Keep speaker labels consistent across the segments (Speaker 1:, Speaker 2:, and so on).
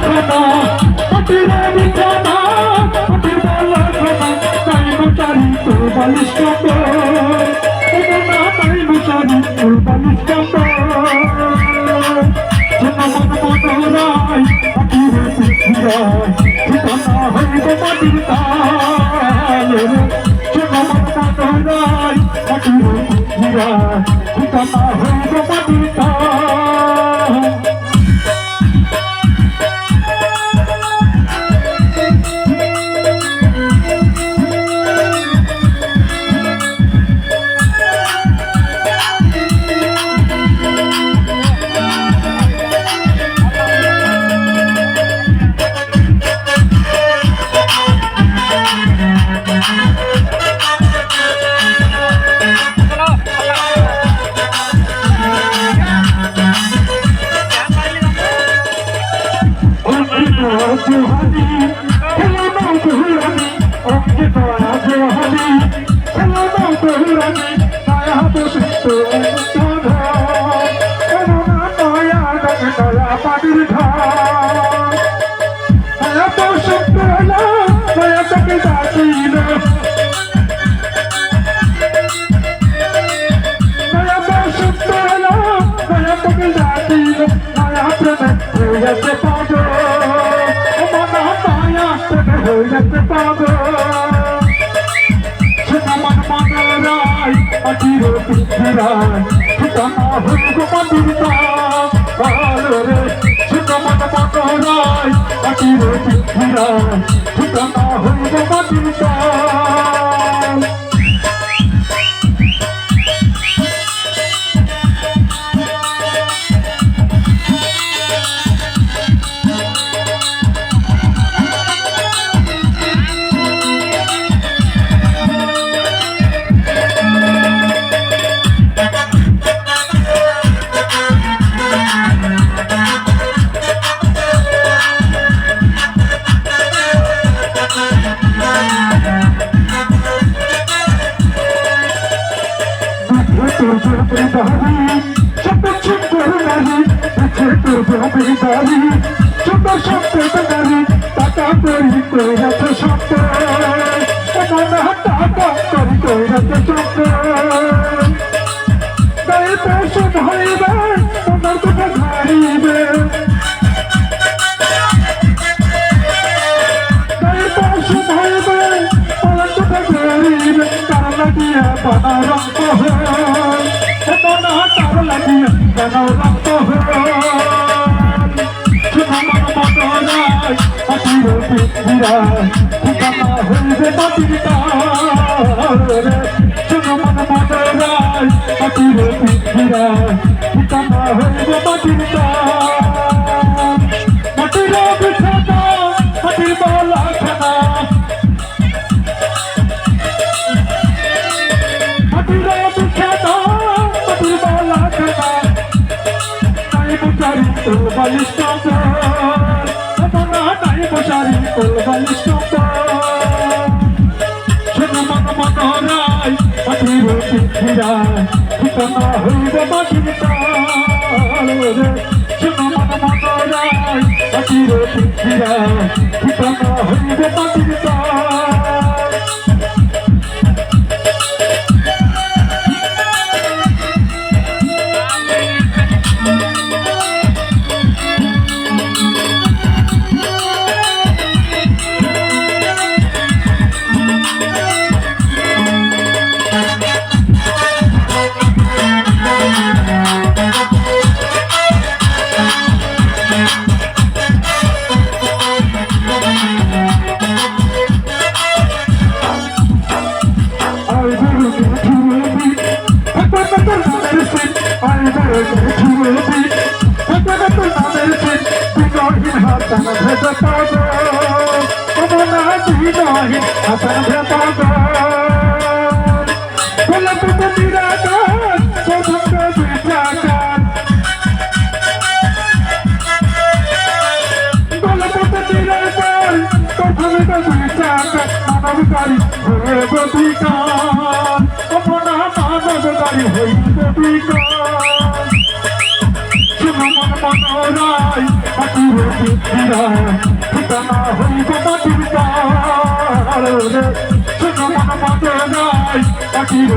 Speaker 1: খানা মাটির বিছানা মাটির বলা খানা তাই মশারি তোর বালিশ কাপড় না তাই মশারি তোর বালিশ কাপড় মনোরাই মাটির পৃথিবীরায় ঠিকানা হইব মাটির তাল মনোরাই মাটির পৃথিবীরায় ঠিকানা হইব মাটির তাল Johani, hello now Johani, onge toya Johani, hello now Johani, naya bosito toya, hello na naya naya padir tha, naya bosito la, naya take dakina, naya bosito la, naya take dakina, naya preme hoya se pago. হইতে পাগল সেটা মন মনোরাই মাটির পৃথিবীরায় ঠিকানা হইব মাটির তাল রে সেটা মন মনোরাই মাটির পৃথিবীরায় ঠিকানা হইব মাটির তাল সুন্দর শব্দ নারী টাকা করি কইরাছে শব্দ টাকা করি কইরাছে শব্দ তাই পোষণ হইবে তোমার কথা হারিবে তাই পোষণ হইবে তোমার কথা হারিবে তার লাগিয়া বানা রক্ত বানা তার লাগিয়া বানা রক্ত মাটির পৃথিবীরায় ঠিকানা হইবে মাটির তাল রে মন মনোরাই মাটির পৃথিবীরায় ঠিকানা হইবে মাটির তাল মাটির বিছানা মাটির বলা খানা মাটির বিছানা মাটির বলা খানা তাই মশারি তোর বালিশ মশারি তোর বালিশ শোনো মন মনোরাই মাটির পৃথিবীরায় ঠিকানা হইব মাটির তাল রে শোনো মন মনোরাই মাটির পৃথিবীরায় ঠিকানা হইব মাটির তাল মনোরাই ঠিকানা হইব মাটির ছোট মন মাতে নাই পাখির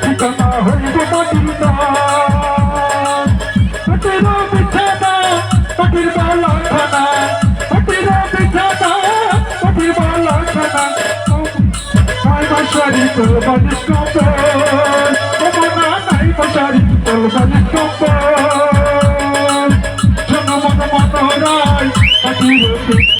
Speaker 1: ঠিকানা হইব মাটির পাখির বিছানা পাখির বালাখানা পাখির বিছানা পাখির বালাখানা মাই মাসারি তো বানিস কত